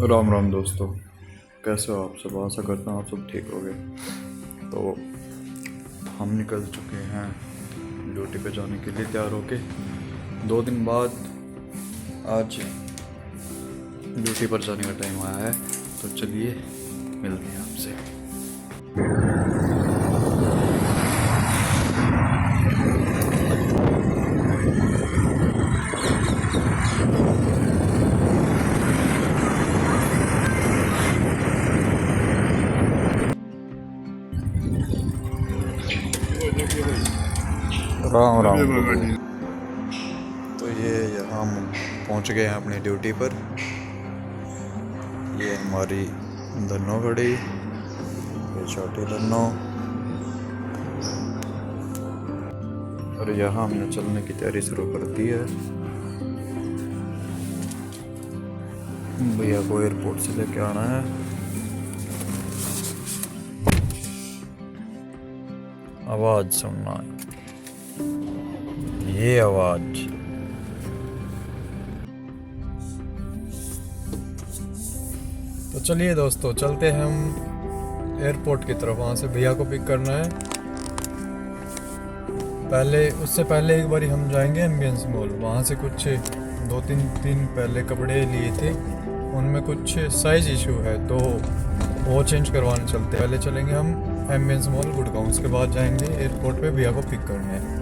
राम राम दोस्तों, कैसे हो आप सब। आशा करता हूँ आप सब ठीक होगे। तो हम निकल चुके हैं ड्यूटी पे जाने के लिए, तैयार होके 2 दिन बाद आज ड्यूटी पर जाने का टाइम आया है। तो चलिए मिलते हैं आपसे। राम राम। तो ये यहाँ हम पहुँच गए हैं अपनी ड्यूटी पर। ये हमारी धन्नो खड़ी, ये छोटी धन्नो, और यहाँ हमने चलने की तैयारी शुरू कर दी है। भैया को एयरपोर्ट से लेके आना है। आवाज सुनना है, ये आवाज। तो चलिए दोस्तों, चलते हैं हम एयरपोर्ट की तरफ। वहाँ से भैया को पिक करना है। उससे पहले एक बार हम जाएंगे एम्बियंस मॉल। वहाँ से कुछ 2-3 दिन पहले कपड़े लिए थे, उनमें कुछ साइज इशू है, तो वो चेंज करवाने चलते। पहले चलेंगे हम एम्बियंस मॉल गुड़गांव, उसके बाद जाएंगे एयरपोर्ट पे भैया को पिक करने है।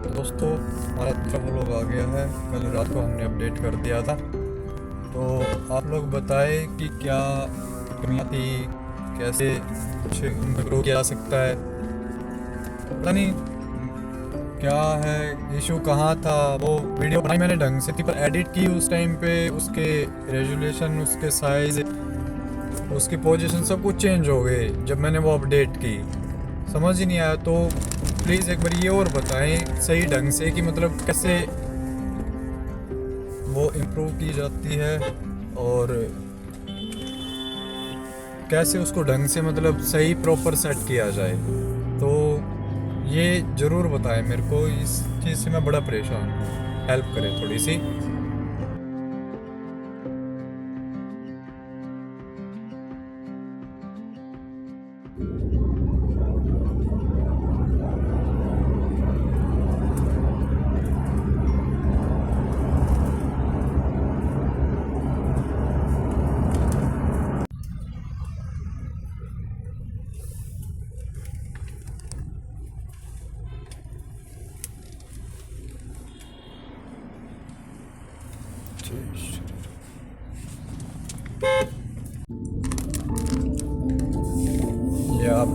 दोस्तों, हमारा दूसरा व्लॉग आ गया है। कल रात को हमने अपडेट कर दिया था, तो आप लोग बताएं कि क्या कमियाँ थी, कैसे कुछ इम्प्रूव किया जा सकता है। पता नहीं क्या है, इशू कहाँ था। वो वीडियो बनाई मैंने ढंग से थी, पर एडिट की उस टाइम पे उसके रेजोल्यूशन, उसके साइज, उसकी पोजीशन सब कुछ चेंज हो गए जब मैंने वो अपडेट की। समझ ही नहीं आया। तो प्लीज़ एक बार ये और बताएं सही ढंग से कि मतलब कैसे वो इम्प्रूव की जाती है और कैसे उसको ढंग से मतलब सही प्रॉपर सेट किया जाए। तो ये ज़रूर बताएं मेरे को, इस चीज़ से मैं बड़ा परेशान हूँ। हेल्प करें थोड़ी सी। ये आप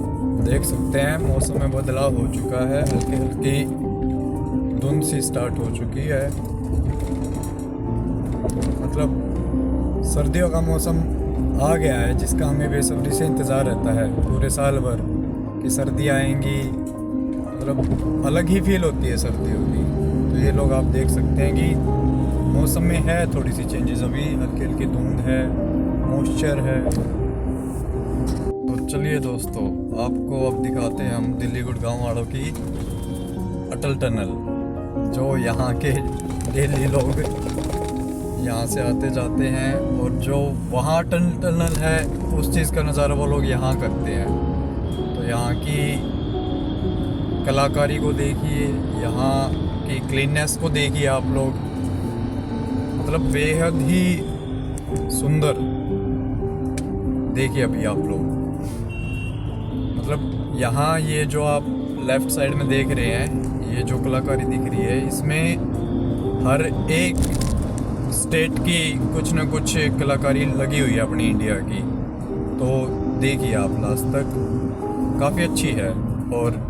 देख सकते हैं मौसम में बदलाव हो चुका है, हल्की हल्की धुंध सी स्टार्ट हो चुकी है। मतलब सर्दियों का मौसम आ गया है, जिसका हमें बेसब्री से इंतज़ार रहता है पूरे साल भर कि सर्दी आएंगी। मतलब अलग ही फील होती है सर्दियों की। तो ये लोग आप देख सकते हैं कि मौसम में है थोड़ी सी चेंजेस, अभी हल्की हल्की धुंध है, मॉइस्चर है। तो चलिए दोस्तों, आपको अब दिखाते हैं हम दिल्ली गुड़गांव वालों की अटल टनल, जो यहाँ के डेली लोग यहाँ से आते जाते हैं, और जो वहाँ अटल टनल है उस चीज़ का नज़ारा वो लोग यहाँ करते हैं। तो यहाँ की कलाकारी को देखिए, यहाँ की क्लीननेस को देखिए आप लोग। मतलब बेहद ही सुंदर। देखिए अभी आप लोग, मतलब यहाँ ये जो आप लेफ़्ट साइड में देख रहे हैं, ये जो कलाकारी दिख रही है, इसमें हर एक स्टेट की कुछ ना कुछ कलाकारी लगी हुई है अपनी इंडिया की। तो देखिए आप लास्ट तक, काफ़ी अच्छी है। और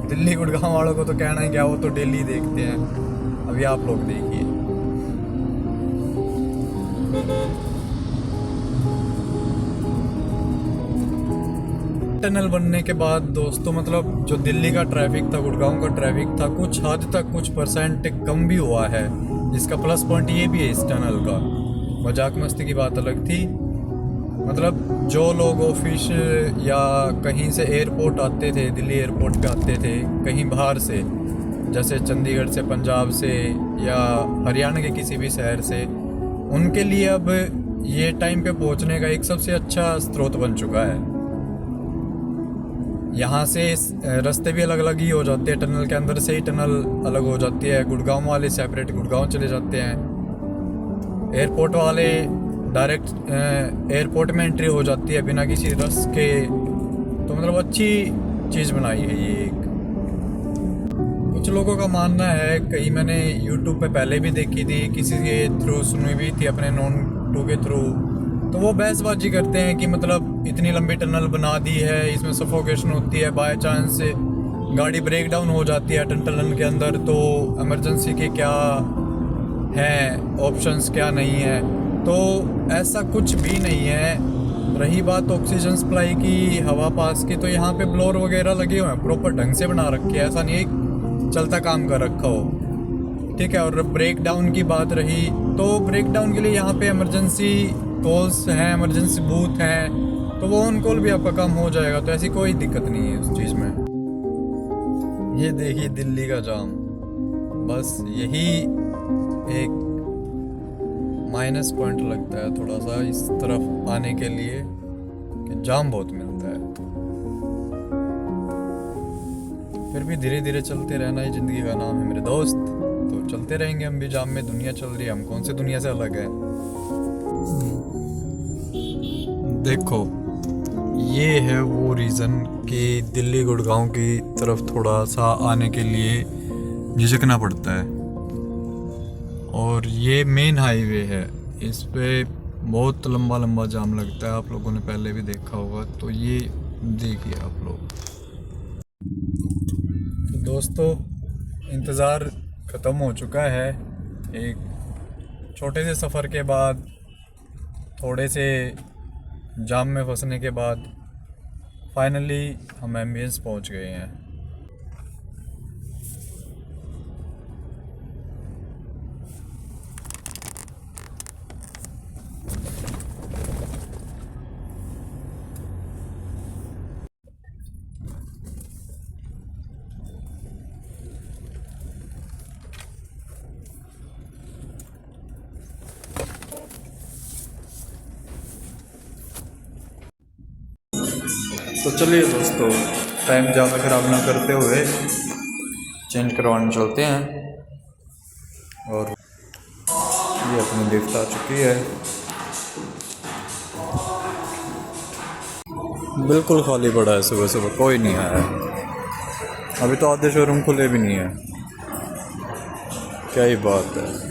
दिल्ली गुड़गांव वालों को तो कहना है क्या, वो तो डेली देखते हैं। अभी आप लोग देखिए। टनल बनने के बाद दोस्तों, मतलब जो दिल्ली का ट्रैफिक था, गुड़गांव का ट्रैफिक था, कुछ हद तक कुछ परसेंट कम भी हुआ है। जिसका प्लस पॉइंट ये भी है इस टनल का। मजाक मस्ती की बात अलग थी, मतलब जो लोग ऑफिस या कहीं से एयरपोर्ट आते थे, दिल्ली एयरपोर्ट पे आते थे कहीं बाहर से, जैसे चंडीगढ़ से, पंजाब से या हरियाणा के किसी भी शहर से, उनके लिए अब ये टाइम पे पहुंचने का एक सबसे अच्छा स्रोत बन चुका है। यहाँ से रास्ते भी अलग अलग ही हो जाते हैं, टनल के अंदर से ही टनल अलग हो जाती है। गुड़गांव वाले सेपरेट गुड़गांव चले जाते हैं, एयरपोर्ट वाले डायरेक्ट एयरपोर्ट में एंट्री हो जाती है बिना किसी रस के। तो मतलब अच्छी चीज़ बनाई है ये एक। कुछ लोगों का मानना है, कहीं मैंने यूट्यूब पे पहले भी देखी थी, किसी के थ्रू सुनी भी थी अपने नॉन टू के थ्रू, तो वो बहसबाजी करते हैं कि मतलब इतनी लंबी टनल बना दी है, इसमें सफोकेशन होती है, बाय चांस गाड़ी ब्रेक डाउन हो जाती है टनल के अंदर, तो इमरजेंसी के क्या हैं ऑप्शंस, क्या नहीं है। तो ऐसा कुछ भी नहीं है। रही बात ऑक्सीजन सप्लाई की, हवा पास की, तो यहाँ पे ब्लोअर वगैरह लगे हुए हैं, प्रॉपर ढंग से बना रखे हैं, ऐसा नहीं है चलता काम कर रखा हो, ठीक है। और ब्रेक डाउन की बात रही, तो ब्रेक डाउन के लिए यहाँ पे इमरजेंसी कॉल्स हैं, इमरजेंसी बूथ हैं, तो वो ऑन कॉल भी आपका काम हो जाएगा, तो ऐसी कोई दिक्कत नहीं है उस चीज़ में। ये देखिए दिल्ली का जाम, बस यही एक माइनस पॉइंट लगता है थोड़ा सा इस तरफ आने के लिए, कि जाम बहुत मिलता है। फिर भी धीरे धीरे चलते रहना ही ज़िंदगी का नाम है मेरे दोस्त, तो चलते रहेंगे हम भी जाम में। दुनिया चल रही है, हम कौन से दुनिया से अलग है। देखो ये है वो रीज़न कि दिल्ली गुड़गांव की तरफ थोड़ा सा आने के लिए झिझकना पड़ता है। और ये मेन हाईवे है, इस पे बहुत लंबा लंबा जाम लगता है, आप लोगों ने पहले भी देखा होगा, तो ये देखिए आप लोग। तो दोस्तों इंतज़ार ख़त्म हो चुका है। एक छोटे से सफ़र के बाद, थोड़े से जाम में फंसने के बाद फाइनली हम एम्बियंस पहुंच गए हैं। तो चलिए दोस्तों, टाइम ज़्यादा ख़राब ना करते हुए चेंज करवाने चलते हैं। और ये अपनी लिफ्ट आ चुकी है, बिल्कुल खाली पड़ा है, सुबह सुबह कोई नहीं आया। अभी तो आधे शोरूम खुले भी नहीं है, क्या ही बात है।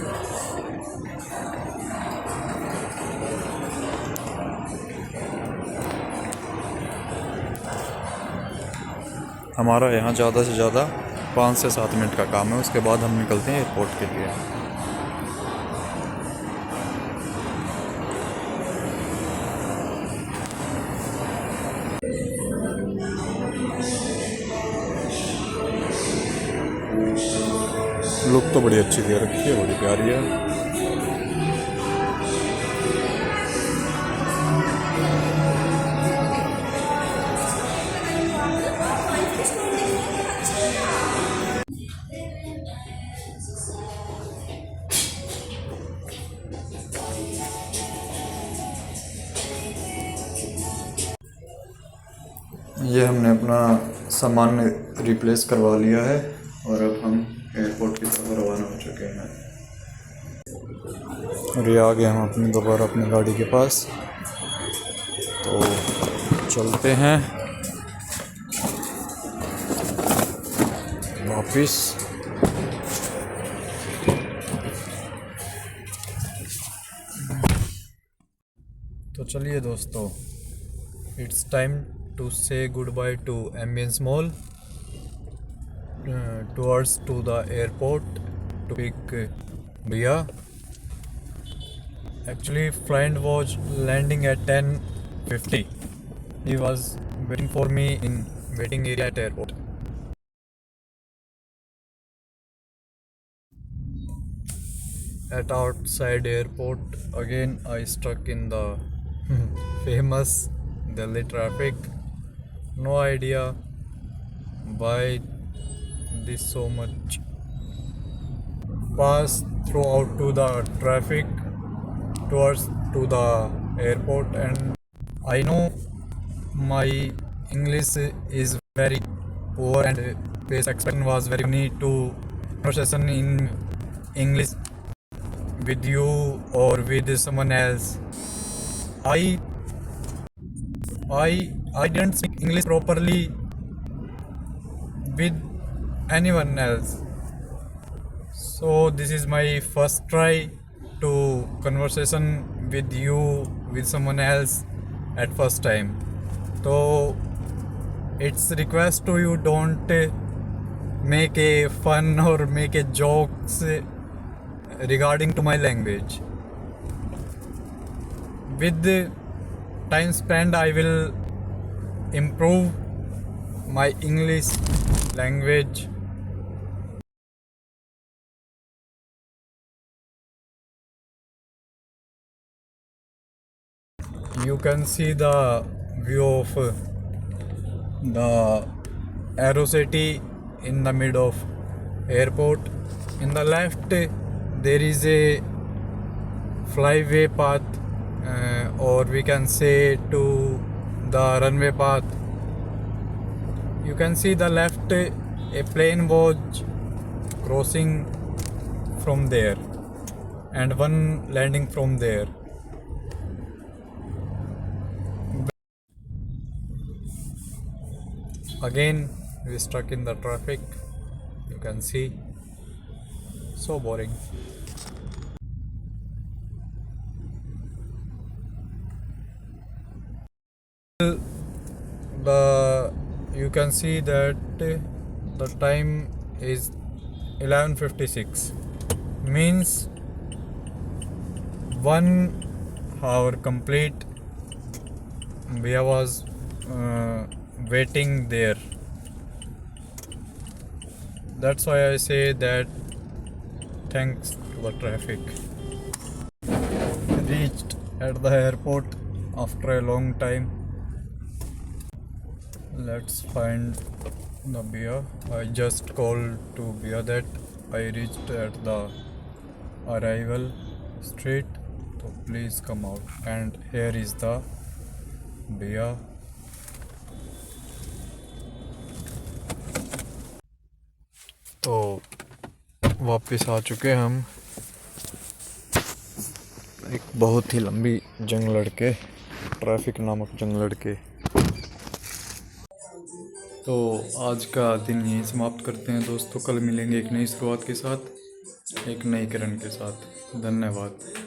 हमारा यहाँ ज़्यादा से ज़्यादा 5 से 7 मिनट का काम है, उसके बाद हम निकलते हैं एयरपोर्ट के लिए। लुक तो बड़ी अच्छी दे रखी है, बड़ी प्यारी है। ये हमने अपना सामान रिप्लेस करवा लिया है और अब हम एयरपोर्ट की तरफ रवाना हो चुके हैं। और ये आ गए हम अपनी दोबारा अपनी गाड़ी के पास, तो चलते हैं वापिस। तो चलिए दोस्तों, it's time to say goodbye to Ambience Mall, towards to the airport to pick Bia. Actually, friend was landing at 10:50. He was waiting for me in waiting area at airport. At outside airport, again I stuck in the famous Delhi traffic. No idea why this so much pass throughout to the traffic towards to the airport. And I know my English is very poor and base expression was very need to conversation in English with you or with someone else. I I didn't speak English properly with anyone else. So this is my first try to conversation with you with someone else at first time. So it's request to you, don't make a fun or make a jokes regarding to my language. With the time spent I will improve my English language. You can see the view of the Aero City in the mid of airport. In the left there is a flyway path, or we can say to the runway path. You can see the left a plane was crossing from there and one landing from there. Again we stuck in the traffic. You can see, so boring. The you can see that the time is 11:56, means 1 hour complete. We was waiting there. That's why I say that thanks to the traffic. Reached at the airport after a long time. Let's find the beer. I just called to beer that I reached at the arrival street. So please come out. And here is the beer. तो वापस आ चुके हम एक बहुत ही लंबी जंग लड़के, traffic नामक जंग लड़के। तो आज का दिन यहीं समाप्त करते हैं दोस्तों। कल मिलेंगे एक नई शुरुआत के साथ, एक नई किरण के साथ। धन्यवाद।